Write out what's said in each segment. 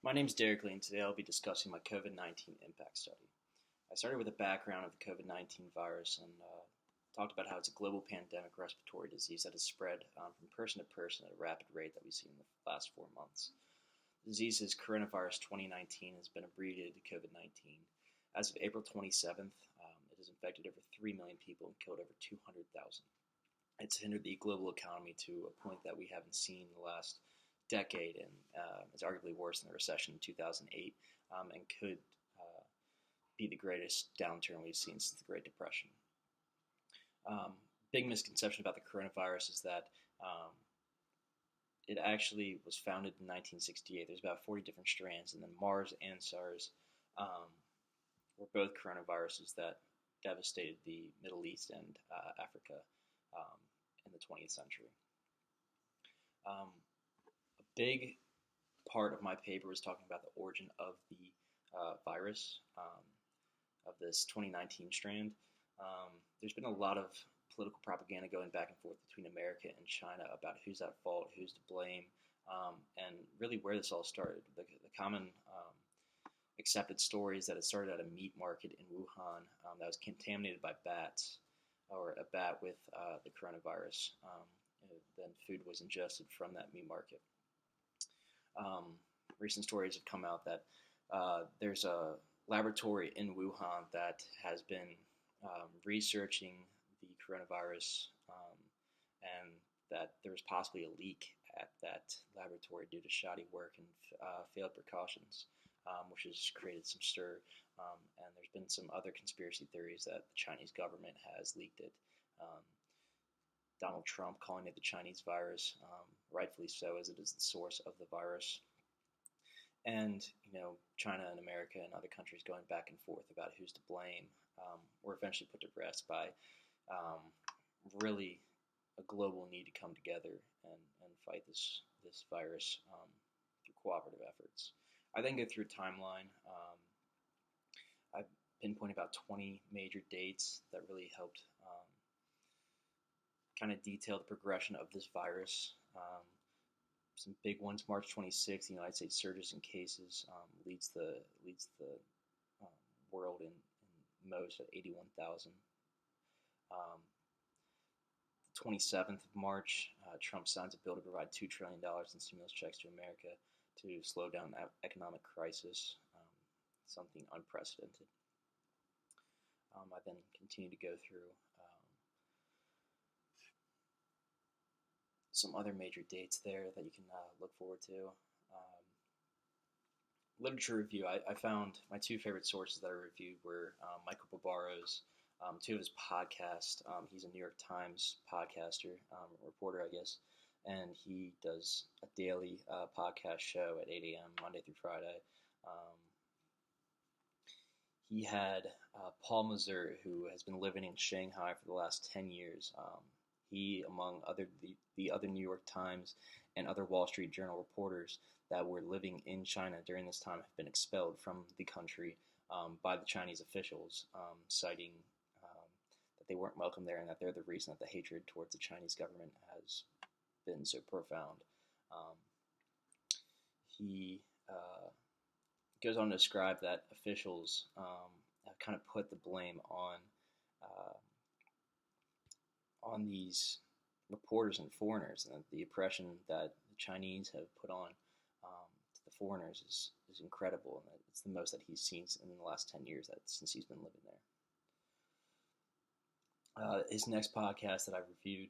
My name is Derek Lee, and today I'll be discussing my COVID-19 impact study. I started with a background of the COVID-19 virus and talked about how it's a global pandemic respiratory disease that has spread from person to person at a rapid rate that we've seen in the last 4 months. The disease is coronavirus 2019 has been abbreviated to COVID-19. As of April 27th, it has infected over 3 million people and killed over 200,000. It's hindered the global economy to a point that we haven't seen in the last decade, and is arguably worse than the recession in 2008, and could be the greatest downturn we've seen since the Great Depression. Big misconception about the coronavirus is that it actually was founded in 1968. There's about 40 different strands, and then MERS and SARS were both coronaviruses that devastated the Middle East and Africa in the 20th century. A big part of my paper was talking about the origin of the virus, of this 2019 strand. There's been a lot of political propaganda going back and forth between America and China about who's at fault, who's to blame, and really where this all started. The common accepted story is that it started at a meat market in Wuhan that was contaminated by bats, or a bat with the coronavirus. Then food was ingested from that meat market. Recent stories have come out that there's a laboratory in Wuhan that has been researching the coronavirus, and that there was possibly a leak at that laboratory due to shoddy work and failed precautions, which has created some stir. And there's been some other conspiracy theories that the Chinese government has leaked it. Donald Trump calling it the Chinese virus, rightfully so, as it is the source of the virus. And, China and America and other countries going back and forth about who's to blame were eventually put to rest by really a global need to come together and fight this virus through cooperative efforts. I then go through a timeline. I pinpoint about 20 major dates that really helped kind of detail the progression of this virus. Some big ones: March 26th, the United States surges in cases, leads the world in most at 81,000. The 27th of March, Trump signs a bill to provide $2 trillion in stimulus checks to America to slow down the economic crisis, something unprecedented. I then continue to go through some other major dates there that you can look forward to. Literature review. I found my two favorite sources that I reviewed were Michael Barbara's two of his podcasts. He's a New York Times podcaster, reporter, I guess, and he does a daily podcast show at 8 a.m. Monday through Friday. He had Paul Mazur, who has been living in Shanghai for the last 10 years. He, among the other New York Times and other Wall Street Journal reporters that were living in China during this time, have been expelled from the country by the Chinese officials, citing that they weren't welcome there and that they're the reason that the hatred towards the Chinese government has been so profound. He goes on to describe that officials have kind of put the blame on these reporters and foreigners, and the oppression that the Chinese have put on to the foreigners is incredible, and it's the most that he's seen in the last 10 years since he's been living there. His next podcast that I reviewed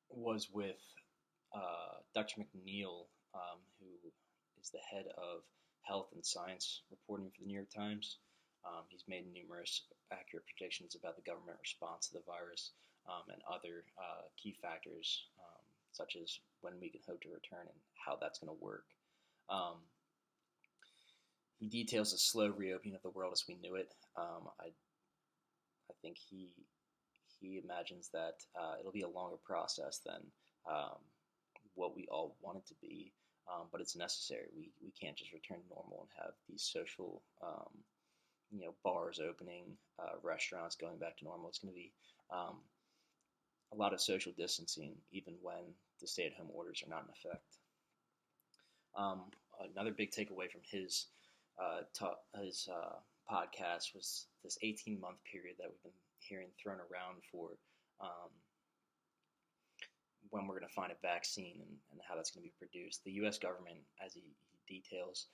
was with Dr. McNeil, who is the head of health and science reporting for the New York Times. He's made numerous accurate predictions about the government response to the virus and other key factors, such as when we can hope to return and how that's going to work. He details the slow reopening of the world as we knew it. I think he imagines that it'll be a longer process than what we all want it to be, but it's necessary. We can't just return to normal and have these social bars opening, restaurants going back to normal. It's going to be a lot of social distancing, even when the stay-at-home orders are not in effect. Another big takeaway from his podcast was this 18-month period that we've been hearing thrown around for um, when we're going to find a vaccine and how that's going to be produced. The U.S. government, as he details,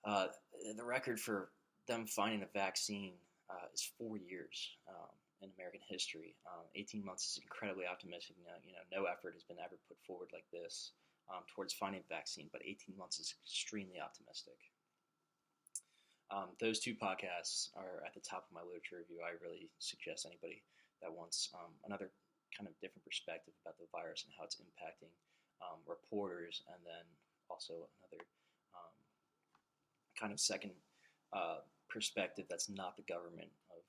uh, the record for them finding a vaccine is 4 years in American history. 18 months is incredibly optimistic. No effort has been ever put forward like this towards finding a vaccine, but 18 months is extremely optimistic. Those two podcasts are at the top of my literature review. I really suggest anybody that wants another kind of different perspective about the virus and how it's impacting reporters, and then also another kind of second perspective that's not the government of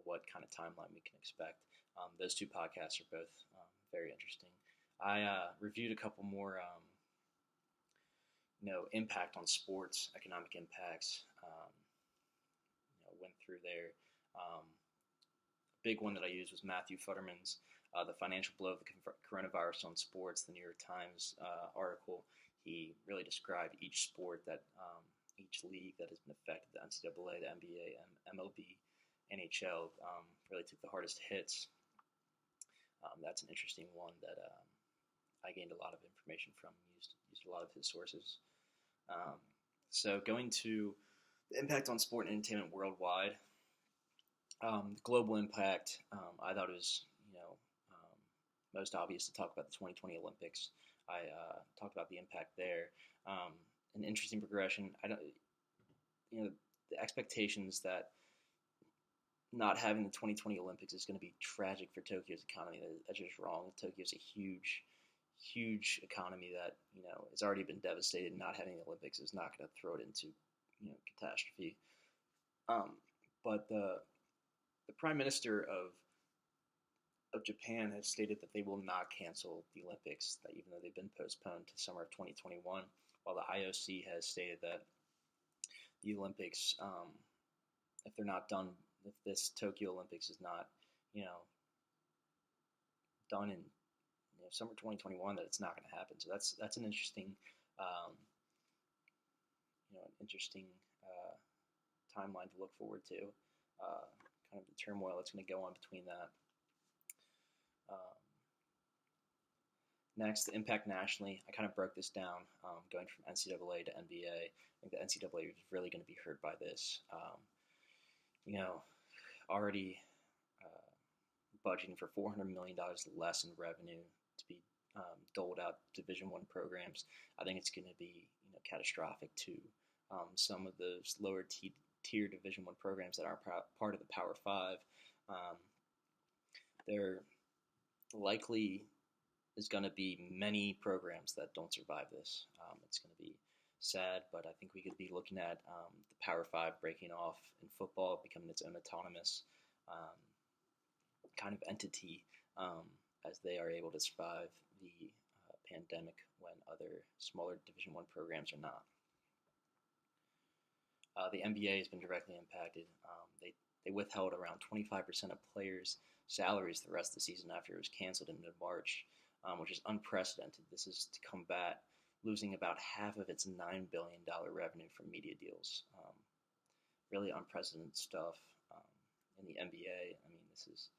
what kind of timeline we can expect. Those two podcasts are both very interesting. I reviewed a couple more impact on sports, economic impacts. Went through there. Big one that I used was Matthew Futterman's The Financial Blow of the Coronavirus on Sports, the New York Times article. He really described each sport each league that has been affected, the NCAA, the NBA, MLB, NHL, really took the hardest hits. That's an interesting one that I gained a lot of information from, used a lot of his sources. So going to the impact on sport and entertainment worldwide, the global impact, I thought it was most obvious to talk about the 2020 Olympics. I talked about the impact there. An interesting progression. The expectations that not having the 2020 Olympics is going to be tragic for Tokyo's economy. That's just wrong. Tokyo's a huge economy that has already been devastated. Not having the Olympics is not going to throw it into catastrophe. But the Prime Minister of Japan has stated that they will not cancel the Olympics, that even though they've been postponed to summer of 2021, while the IOC has stated that the Olympics, if they're not done, if this Tokyo Olympics is not, done in summer 2021, that it's not going to happen. So that's an interesting, timeline to look forward to. Kind of the turmoil that's going to go on between that. Next, the impact nationally. I kind of broke this down, going from NCAA to NBA. I think the NCAA is really going to be hurt by this. Already budgeting for $400 million less in revenue to be doled out to Division I programs. I think it's going to be catastrophic to some of those lower tier Division I programs that aren't part of the Power Five. There likely is going to be many programs that don't survive this. It's going to be sad, but I think we could be looking at the Power Five breaking off in football, becoming its own autonomous kind of entity as they are able to survive the pandemic when other smaller Division I programs are not. The NBA has been directly impacted. They withheld around 25% of players' salaries the rest of the season after it was canceled in mid-March, which is unprecedented. This is to combat losing about half of its $9 billion revenue from media deals. Really unprecedented stuff in the NBA. I mean, this is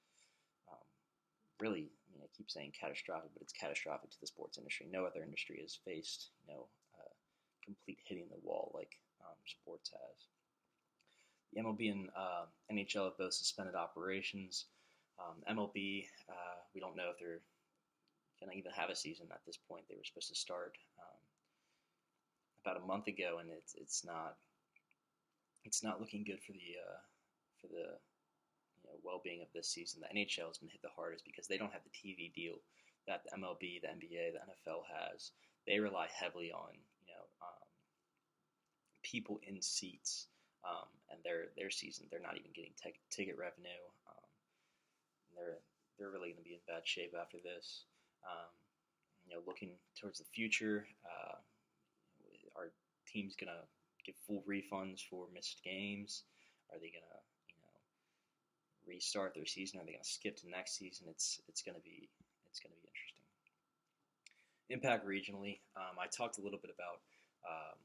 really, I keep saying catastrophic, but it's catastrophic to the sports industry. No other industry has faced, complete hitting the wall like sports has. The MLB and NHL have both suspended operations. MLB, we don't know if they're going to even have a season at this point. They were supposed to start about a month ago, and it's not looking good for the well-being of this season. The NHL has been hit the hardest because they don't have the TV deal that the MLB, the NBA, the NFL has. They rely heavily on people in seats, and their season, they're not even getting ticket revenue. They're really going to be in bad shape after this. Looking towards the future, are teams going to get full refunds for missed games? Are they going to restart their season? Are they going to skip to next season? It's going to be interesting. Impact regionally. I talked a little bit about um,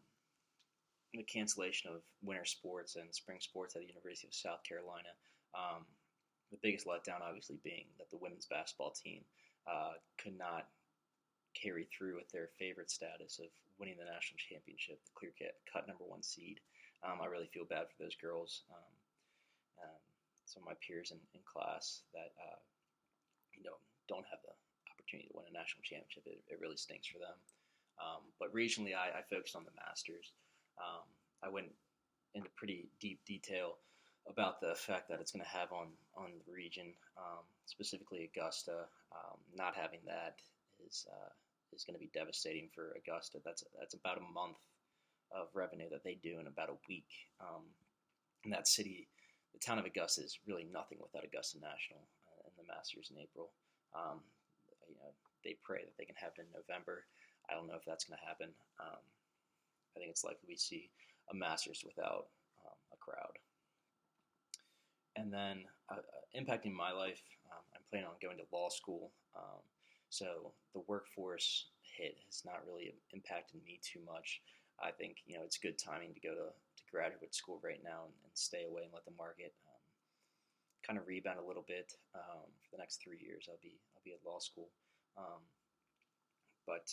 the cancellation of winter sports and spring sports at the University of South Carolina. Um, the biggest letdown, obviously, being that the women's basketball team could not carry through with their favorite status of winning the national championship, the clear cut number one seed. I really feel bad for those girls. Some of my peers in class that don't have the opportunity to win a national championship. It really stinks for them. But regionally, I focused on the Masters. I went into pretty deep detail about the effect that it's going to have on the region, specifically Augusta. Not having that is going to be devastating for Augusta. That's about a month of revenue that they do in about a week. And that city, the town of Augusta, is really nothing without Augusta National and the Masters in April. They pray that they can have it in November. I don't know if that's going to happen. I think it's likely we see a Masters without a crowd. And then impacting my life, I'm planning on going to law school. So the workforce hit has not really impacted me too much. I think it's good timing to go to graduate school right now and stay away and let the market kind of rebound a little bit. For the next 3 years, I'll be at law school. But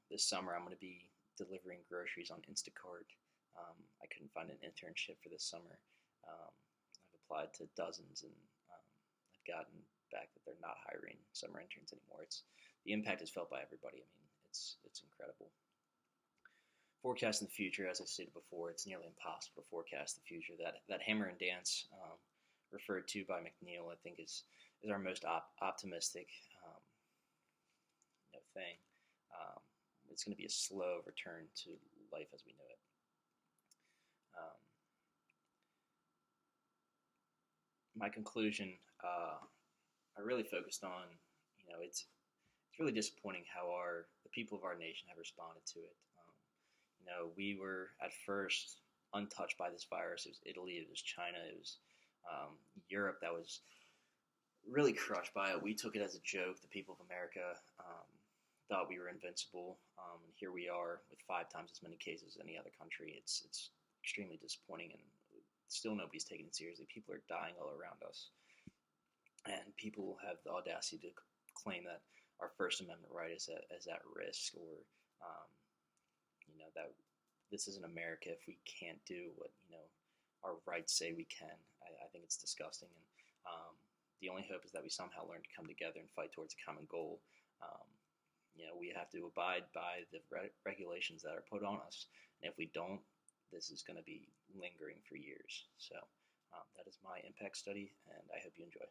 this summer I'm going to be delivering groceries on Instacart. I couldn't find an internship for this summer. I've applied to dozens, and I've gotten back that they're not hiring summer interns anymore. The impact is felt by everybody. I mean, it's incredible. Forecasting the future, as I stated before, it's nearly impossible to forecast the future. That hammer and dance referred to by McNeil, I think, is our most optimistic thing. It's going to be a slow return to life as we know it. My conclusion, I really focused on, it's really disappointing how the people of our nation have responded to it. We were at first untouched by this virus. It was Italy, it was China, it was Europe that was really crushed by it. We took it as a joke. The people of America thought we were invincible, and here we are with 5 times as many cases as any other country. It's extremely disappointing, and still nobody's taking it seriously. People are dying all around us, and people have the audacity to claim that our First Amendment right is at risk, or that this isn't America if we can't do what our rights say we can. I think it's disgusting, and the only hope is that we somehow learn to come together and fight towards a common goal. We have to abide by the regulations that are put on us, and if we don't, this is going to be lingering for years. So that is my impact study, and I hope you enjoy.